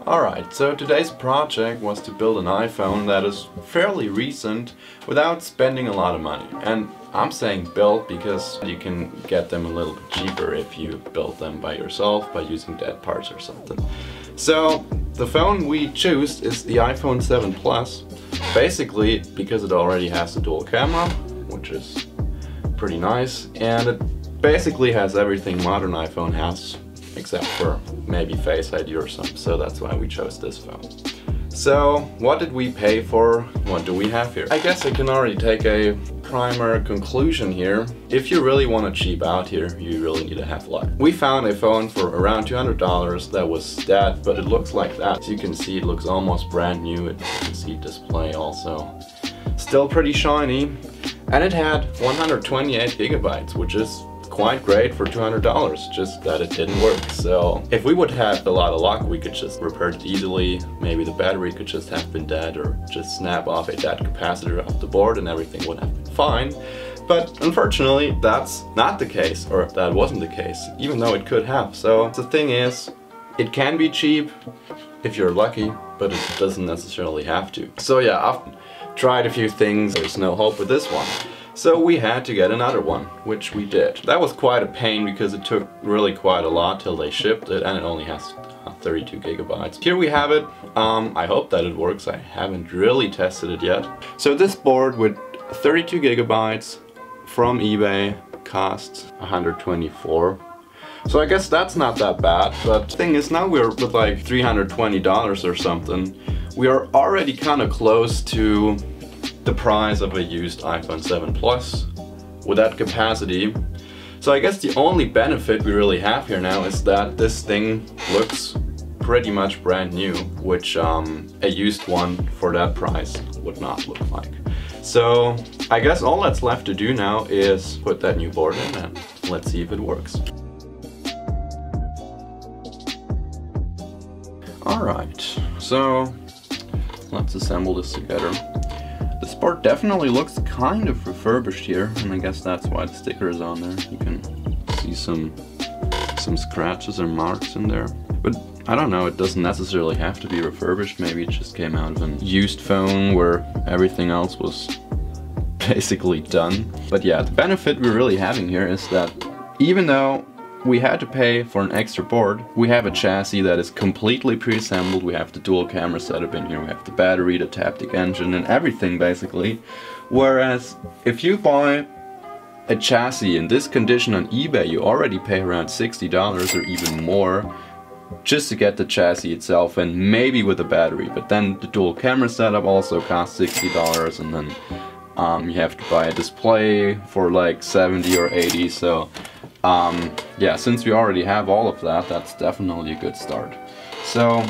Alright, so today's project was to build an iPhone that is fairly recent without spending a lot of money. And I'm saying build because you can get them a little bit cheaper if you build them by yourself by using dead parts or something. So the phone we choose is the iPhone 7 Plus, basically because it already has the dual camera, which is pretty nice, and it basically has everything modern iPhone has, except for maybe Face ID or something, so that's why we chose this phone. So what did we pay for? What do we have here? I guess I can already take a primer conclusion here. If you really want to cheap out here, you really need to have luck. We found a phone for around $200 that was dead, but it looks like that. As you can see, it looks almost brand new. You can see display also. Still pretty shiny. And it had 128 gigabytes, which is quite great for $200, just that it didn't work. So if we would have a lot of luck, we could just repair it easily. Maybe the battery could just have been dead, or just snap off a dead capacitor off the board and everything would have been fine. But unfortunately, that's not the case, or that wasn't the case, even though it could have. So the thing is, it can be cheap if you're lucky, but it doesn't necessarily have to. So yeah, I've tried a few things. There's no hope with this one. So we had to get another one, which we did. That was quite a pain because it took really quite a lot till they shipped it, and it only has 32 gigabytes. Here we have it. I hope that it works. I haven't really tested it yet. So this board with 32 gigabytes from eBay costs $124. So I guess that's not that bad, but the thing is, now we're with like $320 or something. We are already kind of close to the price of a used iPhone 7 Plus with that capacity. So I guess the only benefit we really have here now is that this thing looks pretty much brand new, which a used one for that price would not look like. So I guess all that's left to do now is put that new board in and let's see if it works. Alright, so let's assemble this together. This board definitely looks kind of refurbished here, and I guess that's why the sticker is on there. You can see some scratches or marks in there. But I don't know, it doesn't necessarily have to be refurbished. Maybe it just came out of a used phone where everything else was basically done. But yeah, the benefit we're really having here is that even though we had to pay for an extra board, we have a chassis that is completely pre-assembled. We have the dual camera setup in here, we have the battery, the Taptic engine, and everything basically. Whereas if you buy a chassis in this condition on eBay, you already pay around $60 or even more just to get the chassis itself, and maybe with a battery. But then the dual camera setup also costs $60, and then you have to buy a display for like 70 or 80. So yeah, since we already have all of that, that's definitely a good start. So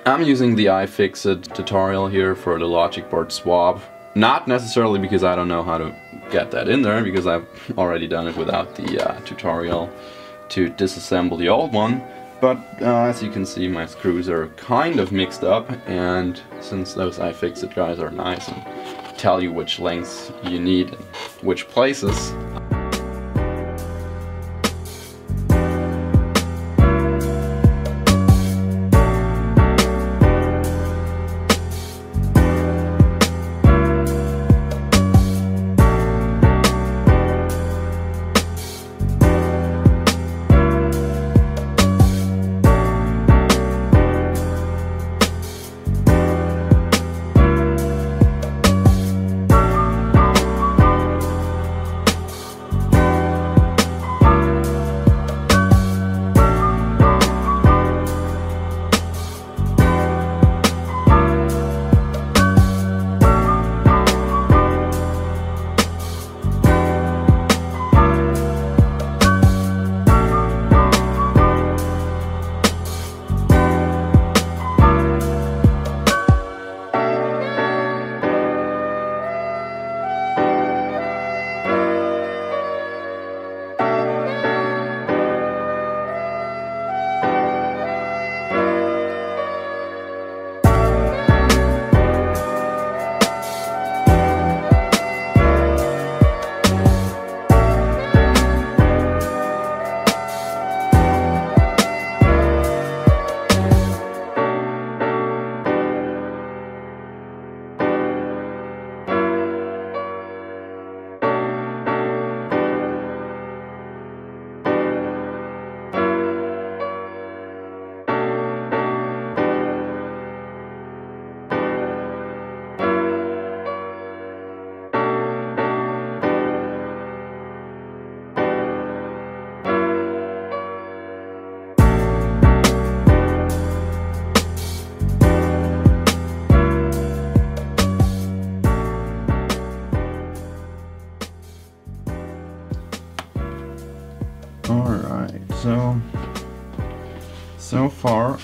I'm using the iFixit tutorial here for the logic board swap. Not necessarily because I don't know how to get that in there, because I've already done it without the tutorial to disassemble the old one. But as you can see, my screws are kind of mixed up, and since those iFixit guys are nice and tell you which lengths you need and which places,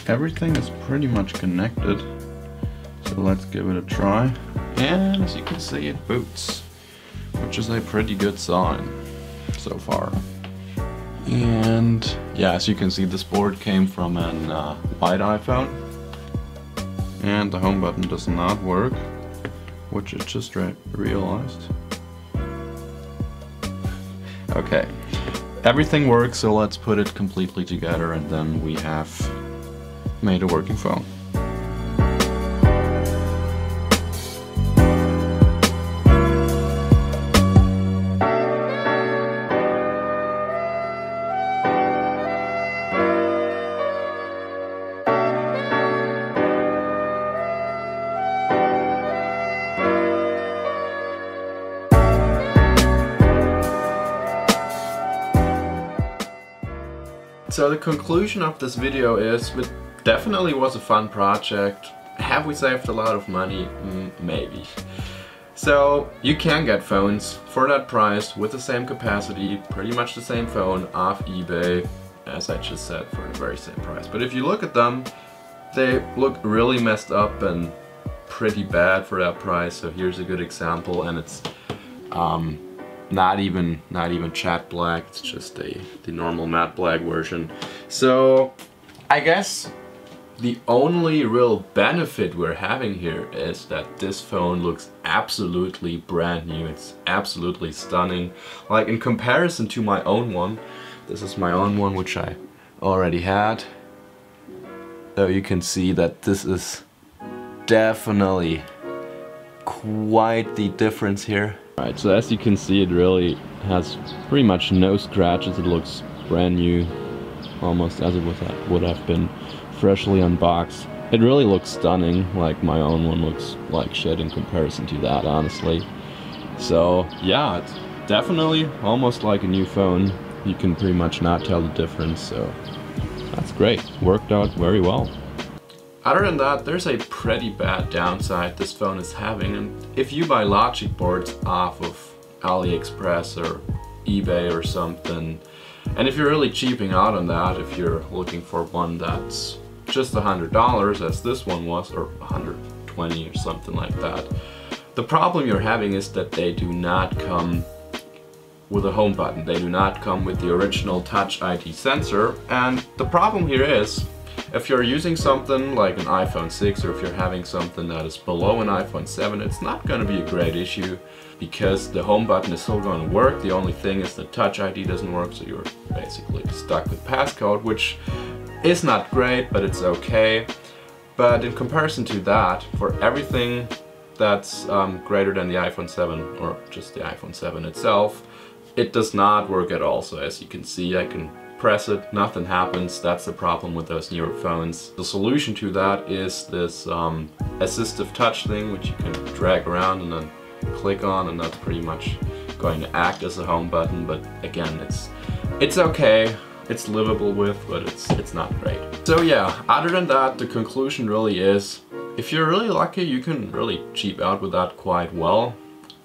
everything is pretty much connected. So let's give it a try. And as you can see, it boots, which is a pretty good sign so far. And yeah, as you can see, this board came from an white iPhone. And the home button does not work, which I just realized. Okay, everything works, so let's put it completely together and then we have made a working phone. So the conclusion of this video is, it definitely was a fun project. Have we saved a lot of money? Maybe. So you can get phones for that price with the same capacity, pretty much the same phone off eBay, as I just said, for the very same price. But if you look at them, they look really messed up and pretty bad for that price. So here's a good example, and it's not even chat black, it's just the normal matte black version. So I guess the only real benefit we're having here is that this phone looks absolutely brand new. It's absolutely stunning. Like in comparison to my own one, this is my own one which I already had. So you can see that this is definitely quite the difference here. Right, so as you can see, it really has pretty much no scratches. It looks brand new, almost as it would have been freshly unboxed. It really looks stunning. Like my own one looks like shit in comparison to that, honestly. So yeah, it's definitely almost like a new phone. You can pretty much not tell the difference, so that's great. Worked out very well. Other than that, there's a pretty bad downside this phone is having, and if you buy logic boards off of AliExpress or eBay or something, and if you're really cheaping out on that, if you're looking for one that's just $100 as this one was, or 120 or something like that, the problem you're having is that they do not come with a home button. They do not come with the original Touch ID sensor, and the problem here is, if you're using something like an iPhone 6 or if you're having something that is below an iPhone 7, it's not going to be a great issue because the home button is still going to work. The only thing is the Touch ID doesn't work, so you're basically stuck with passcode, which is not great, but it's okay. But in comparison to that, for everything that's greater than the iPhone 7 or just the iPhone 7 itself, it does not work at all. So as you can see, I can press it, nothing happens. That's the problem with those newer phones. The solution to that is this assistive touch thing, which you can drag around and then click on, and that's pretty much going to act as a home button. But again, it's okay, it's livable with, but it's not great. So yeah, other than that, the conclusion really is, if you're really lucky, you can really cheap out with that quite well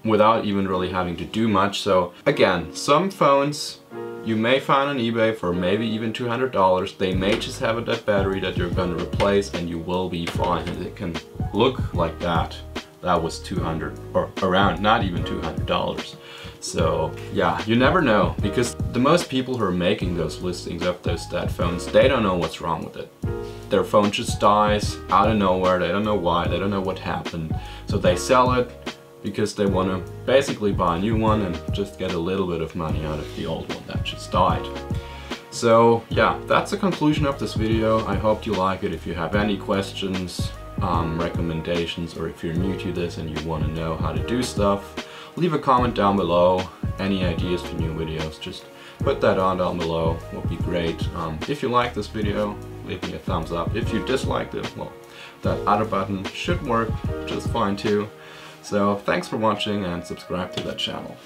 without even really having to do much. So again, some phones you may find on eBay for maybe even $200. They may just have a dead battery that you're going to replace and you will be fine. And it can look like that. That was $200 or around, not even $200. So yeah, you never know, because the most people who are making those listings of those dead phones, they don't know what's wrong with it. Their phone just dies out of nowhere. They don't know why. They don't know what happened. So they sell it because they want to basically buy a new one and just get a little bit of money out of the old one that just died. So yeah, that's the conclusion of this video. I hope you like it. If you have any questions, recommendations, or if you're new to this and you want to know how to do stuff, leave a comment down below. Any ideas for new videos, just put that on down below, would be great. If you like this video, leave me a thumbs up. If you disliked it, well, that other button should work just fine too. So thanks for watching and subscribe to that channel.